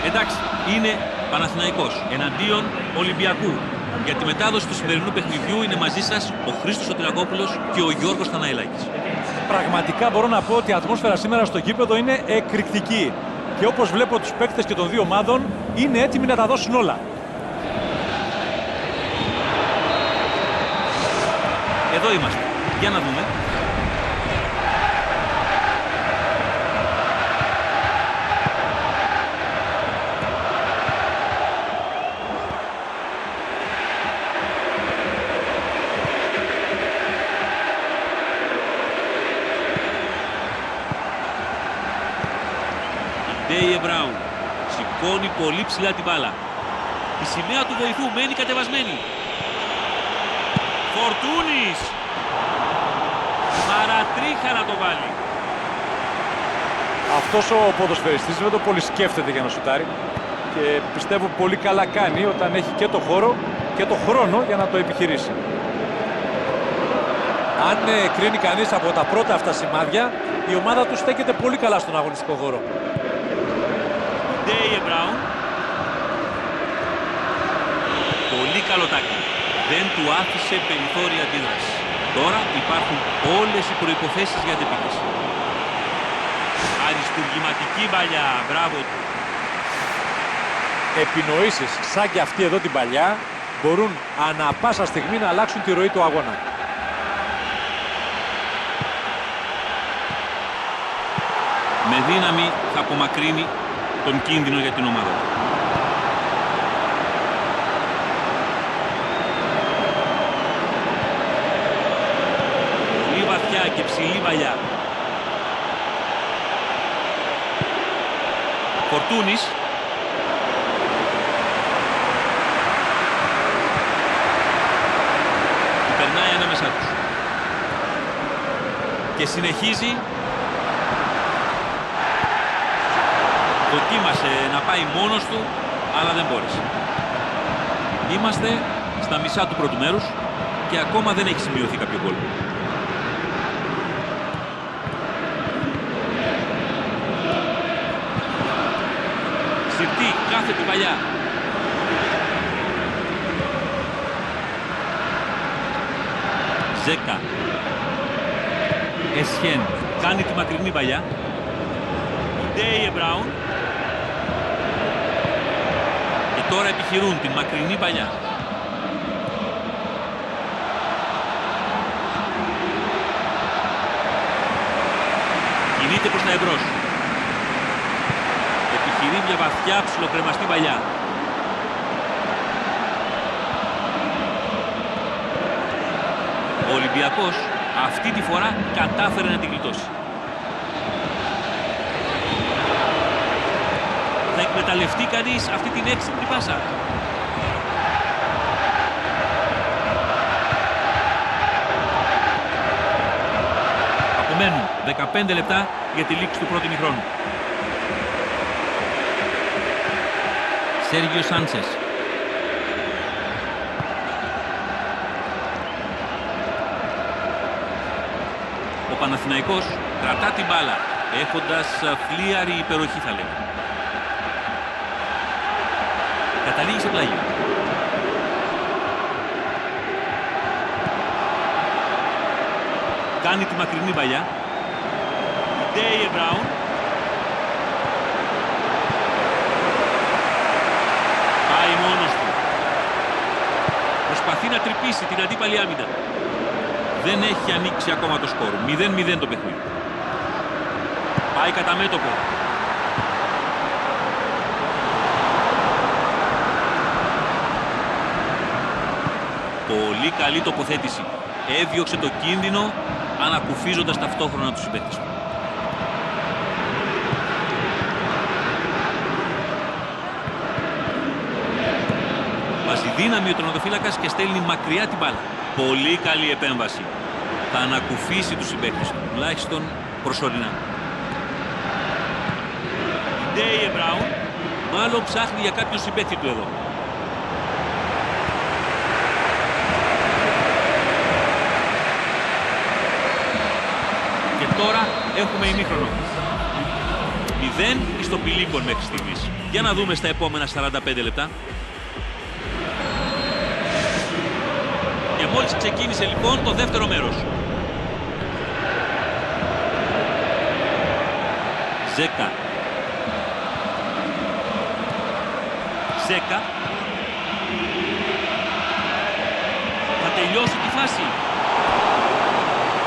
Εντάξει, είναι Παναθηναϊκός εναντίον Ολυμπιακού. Για τη μετάδοση του σημερινού παιχνιδιού είναι μαζί σας ο Χρήστος Σωτηρακόπουλος και ο Γιώργος Θαναηλάκης. Πραγματικά μπορώ να πω ότι η ατμόσφαιρα σήμερα στο γήπεδο είναι εκρηκτική. Και όπως βλέπω τους παίκτες και των δύο ομάδων είναι έτοιμοι να τα δώσουν όλα. Εδώ είμαστε. Για να δούμε. Ντέιε Μπράουν σηκώνει πολύ ψηλά την μπάλα. Η σημαία του βοηθού μένει κατεβασμένη. Φορτούνης. Παρατρίχα να το βάλει. Αυτός ο ποδοσφαιριστής δεν το πολύ σκέφτεται για να σουτάρει. Και πιστεύω πολύ καλά κάνει όταν έχει και το χώρο και το χρόνο για να το επιχειρήσει. Αν κρίνει κανείς από τα πρώτα αυτά σημάδια, η ομάδα του στέκεται πολύ καλά στον αγωνιστικό χώρο. Ντέιε Μπράουν. Πολύ καλό τάκλι. Δεν του άφησε περιθώρια αντίδραση. Τώρα υπάρχουν όλες οι προϋποθέσεις για την επίθεση. Αριστουργηματική παλιά. Μπράβο του. Επινοήσεις σαν και αυτή εδώ την παλιά μπορούν ανά πάσα στιγμή να αλλάξουν τη ροή του αγώνα. Με δύναμη θα απομακρύνει τον κίνδυνο για την ομάδα του. Πολύ βαθιά και ψηλή παλιά. Φορτούνης. Περνάει ανάμεσά τους. Και συνεχίζει. Δοκίμασε να πάει μόνος του, αλλά δεν μπόρεσε. Είμαστε στα μισά του πρώτου μέρους και ακόμα δεν έχει σημειωθεί κάποιο γκολ. Συρτή, κάθετη παλιά. Ζέκα. Εσχέν κάνει τη μακρινή παλιά. Ντέιε Μπράουν. Και τώρα επιχειρούν την μακρινή παλιά. Κινείται προς τα εμπρός. Επιχειρεί μια βαθιά ψιλοκρεμαστή παλιά. Ο Ολυμπιακός αυτή τη φορά κατάφερε να την γλιτώσει. Θα εκμεταλλευτεί κανείς αυτή την έξυπνη πάσα. Απομένουν 15 λεπτά για τη λήξη του πρώτου ημιχρόνου. Σέργιο Σάντσες. Ο Παναθηναϊκός κρατά την μπάλα, έχοντας φλίαρη υπεροχή θα λέγαμε. Καταλήγει σε πλάγιο. Κάνει τη μακρινή παλιά. Ντέιε Μπράουν. Πάει μόνος του. Προσπαθεί να τρυπήσει την αντίπαλη άμυνα. Δεν έχει ανοίξει ακόμα το σκορ. 0-0 το παιχνίδι. Πάει κατά μέτωπο. Πολύ καλή τοποθέτηση. Έδιωξε το κίνδυνο ανακουφίζοντας ταυτόχρονα τους συμπαίκτες του. Βάζει δύναμη ο τερματοφύλακας και στέλνει μακριά την μπάλα. Πολύ καλή επέμβαση. Θα ανακουφίσει τους συμπαίκτες του, τουλάχιστον προσωρινά. Ντέιε Μπράουν μάλλον ψάχνει για κάποιον συμπαίκτη του εδώ. Και τώρα έχουμε ημίχρονο. 0-0 0 στο πηλίκον μέχρι στιγμής. Για να δούμε στα επόμενα 45 λεπτά. Και μόλις ξεκίνησε λοιπόν το δεύτερο μέρος. Ζέκα. Ζέκα. Θα τελειώσει τη φάση.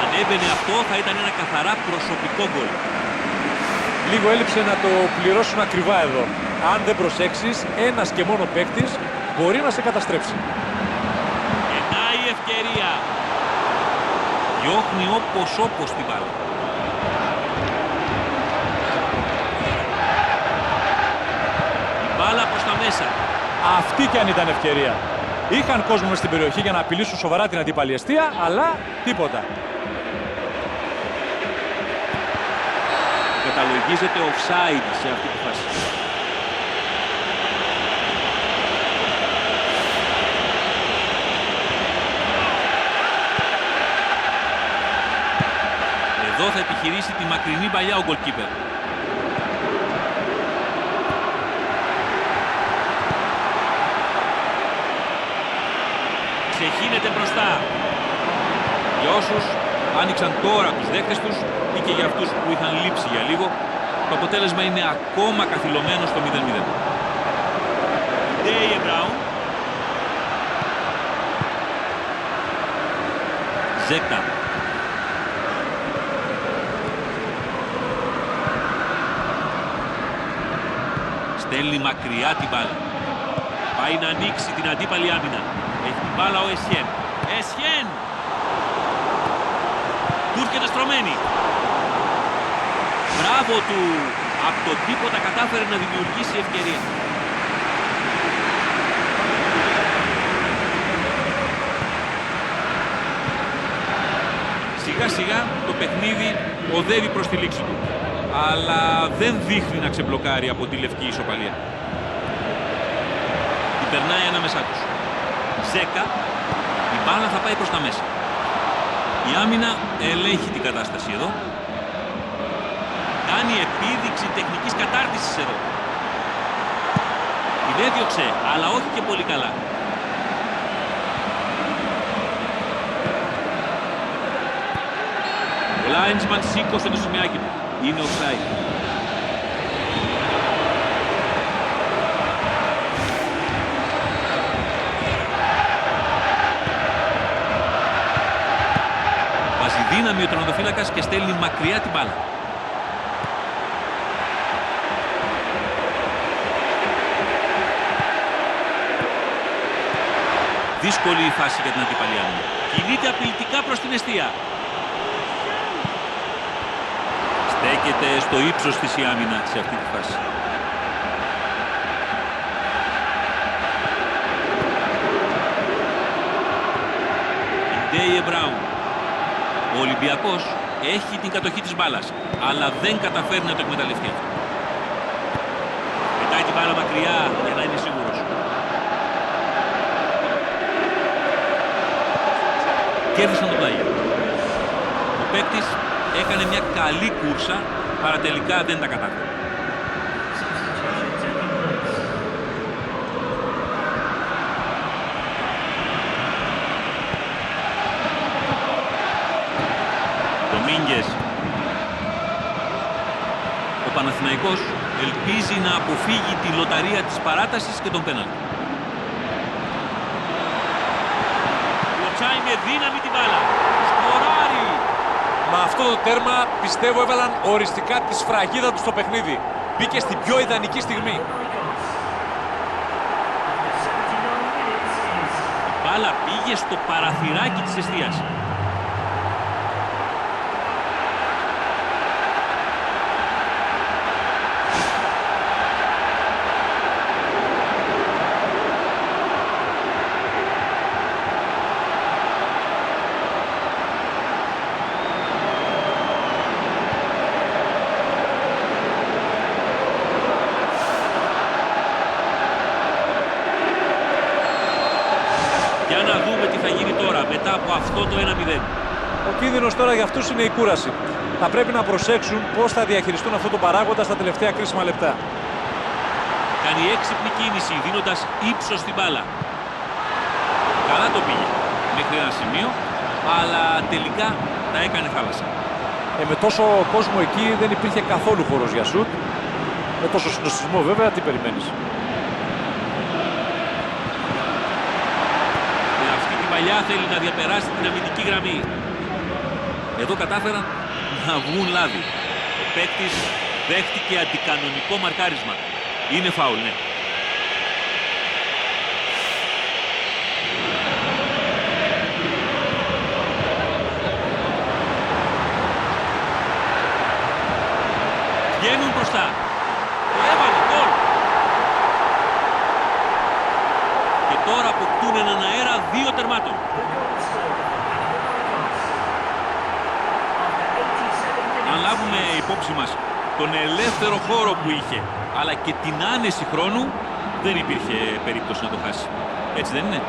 Αν έμπαινε αυτό θα ήταν ένα καθαρά προσωπικό γκολ. Λίγο έλειψε να το πληρώσουν ακριβά εδώ. Αν δεν προσέξεις, ένας και μόνο παίκτης μπορεί να σε καταστρέψει. Γεννάει η ευκαιρία. Διώχνει όπως την μπάλα. Η μπάλα προς τα μέσα. Αυτή κι αν ήταν ευκαιρία. Είχαν κόσμο μες στην περιοχή για να απειλήσουν σοβαρά την αντίπαλη εστία, αλλά τίποτα. Καταλογίζεται offside σε αυτή τη φάση. Εδώ θα επιχειρήσει τη μακρινή παλιά ο goalkeeper. Ξεχύνεται μπροστά. Για όσους άνοιξαν τώρα τους δέκτες τους ή και για αυτούς που είχαν λείψει για λίγο, το αποτέλεσμα είναι ακόμα καθυλωμένο στο 0-0. Ντέιε Μπράουν. Ζέκα. Στέλνει μακριά την μπάλα. Πάει να ανοίξει την αντίπαλη άμυνα. Έχει την μπάλα ο Εσιέν. Εσιέν! Του έρχεται στρωμένη. Μπράβο του. Από το τίποτα κατάφερε να δημιουργήσει ευκαιρία. Σιγά σιγά το παιχνίδι οδεύει προς τη λήξη του. Αλλά δεν δείχνει να ξεμπλοκάρει από τη λευκή ισοπαλία. Την περνάει ανάμεσά τους. Ζέκα. Η μπάλα θα πάει προς τα μέσα. Η άμυνα ελέγχει την κατάσταση εδώ. Κάνει επίδειξη τεχνικής κατάρτισης εδώ. Την έδιωξε, αλλά όχι και πολύ καλά. Ο Λάινσμαν σήκωσε το σημειάκι του. Είναι offside. Βάζει δύναμη ο τερματοφύλακας και στέλνει μακριά την μπάλα. Δύσκολη η φάση για την αντίπαλη άμυνα. Κινείται απειλητικά προς την εστία. Στέκεται στο ύψος της η άμυνα σε αυτή τη φάση. Ντέιε Μπράουν. Ο Ολυμπιακός έχει την κατοχή της μπάλας, αλλά δεν καταφέρει να το εκμεταλλευτεί αυτό. Πετάει την μπάλα μακριά για να είναι σίγουρος. Κέρδισαν τον πλάγιο. Ο παίκτης έκανε μια καλή κούρσα, παρά τελικά δεν τα κατάφερε. Ντομίνγκες. Ο Παναθηναϊκός ελπίζει να αποφύγει τη λοταρία της παράτασης και των πέναλτι. Λοτσάει με δύναμη την μπάλα. Σκοράρει. Με αυτό το τέρμα πιστεύω έβαλαν οριστικά τη σφραγίδα του στο παιχνίδι. Μπήκε στην πιο ιδανική στιγμή. Η μπάλα πήγε στο παραθυράκι της εστίας. Για να δούμε τι θα γίνει τώρα μετά από αυτό το 1-0. Ο κίνδυνος τώρα για αυτούς είναι η κούραση. Θα πρέπει να προσέξουν πώς θα διαχειριστούν αυτό το παράγοντα στα τελευταία κρίσιμα λεπτά. Κάνει έξυπνη κίνηση δίνοντας ύψος στην μπάλα. Καλά το πήγε μέχρι ένα σημείο, αλλά τελικά τα έκανε θάλασσα. Με τόσο κόσμο εκεί δεν υπήρχε καθόλου χώρος για σουτ. Με τόσο συνοστισμό βέβαια, τι περιμένεις. Με αυτή την παλιά θέλει να διαπεράσει την αμυντική γραμμή. Εδώ κατάφεραν να βγουν λάδι. Ο παίκτης δέχτηκε αντικανονικό μαρκάρισμα. Είναι φάουλ, ναι. Βγαίνουν μπροστά. Έβαλε γκολ. Και τώρα αποκτούν έναν αέρα 2 τερμάτων. Αν λάβουμε υπόψη μας τον ελεύθερο χώρο που είχε, αλλά και την άνεση χρόνου, δεν υπήρχε περίπτωση να το χάσει. Έτσι δεν είναι?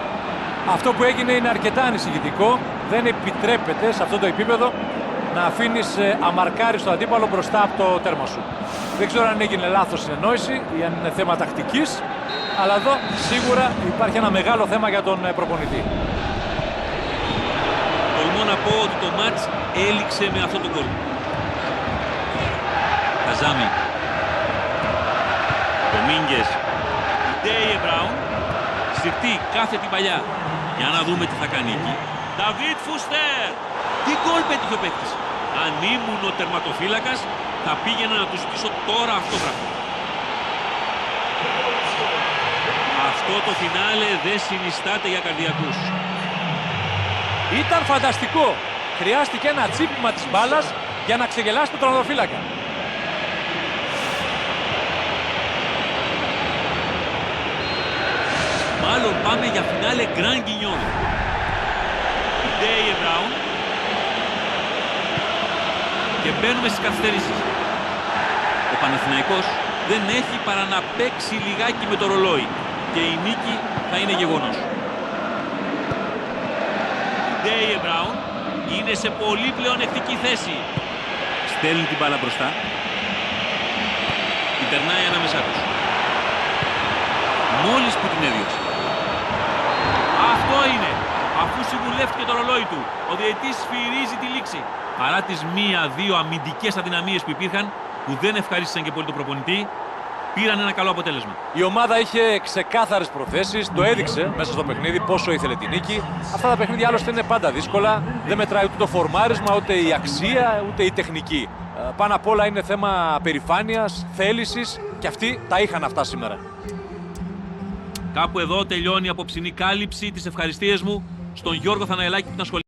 Αυτό που έγινε είναι αρκετά ανησυχητικό. Δεν επιτρέπεται σε αυτό το επίπεδο να αφήνεις αμαρκάριστο αντίπαλο μπροστά από το τέρμα σου. Δεν ξέρω αν έγινε λάθος συνεννόηση ή αν είναι θέμα τακτικής, αλλά εδώ σίγουρα υπάρχει ένα μεγάλο θέμα για τον προπονητή. Τολμώ να πω ότι το μάτς έληξε με αυτό το γκολ. Καζάμι. Ντομίνγκες. Ντέιε Μπράουν. Συρτή κάθε την παλιά. Για να δούμε τι θα κάνει εκεί. Νταβίτ Φουστέρ. Τι γκολ πέτυχε ο παίκτης. Αν ήμουν ο τερματοφύλακας, θα πήγαινα να του ζητήσω τώρα αυτόγραφο. Αυτό το φινάλε δεν συνιστάται για καρδιακούς. Ήταν φανταστικό. Χρειάστηκε ένα τσίπημα της μπάλας για να ξεγελάσει τον τερματοφύλακα. Μάλλον πάμε για φινάλε Grand Guignol. Ντέιε Μπράουν. Και μπαίνουμε στις καθυστερήσεις. Ο Παναθηναϊκός δεν έχει παρά να παίξει λιγάκι με το ρολόι και η νίκη θα είναι γεγονός. Ντέιε Μπράουν είναι σε πολύ πλεονεκτική θέση. Στέλνει την μπάλα μπροστά. Την περνάει ανάμεσά τους. Μόλις που την έδιωξε. Αυτό είναι. Αφού συμβουλεύτηκε το ρολόι του, ο διαιτητής σφυρίζει τη λήξη. Παρά τις 1-2 αμυντικές αδυναμίες που υπήρχαν, που δεν ευχαρίστησαν και πολύ τον προπονητή, πήραν ένα καλό αποτέλεσμα. Η ομάδα είχε ξεκάθαρες προθέσεις, το έδειξε μέσα στο παιχνίδι πόσο ήθελε τη νίκη. Αυτά τα παιχνίδια άλλωστε είναι πάντα δύσκολα. Δεν μετράει ούτε το φορμάρισμα, ούτε η αξία, ούτε η τεχνική. Πάνω απ' όλα είναι θέμα περηφάνειας, θέλησης και αυτοί τα είχαν αυτά σήμερα. Κάπου εδώ τελειώνει η απόψινή κάλυψη. Τις ευχαριστίες μου στον Γιώργο Θαναελάκη που ήταν σχολιάζει.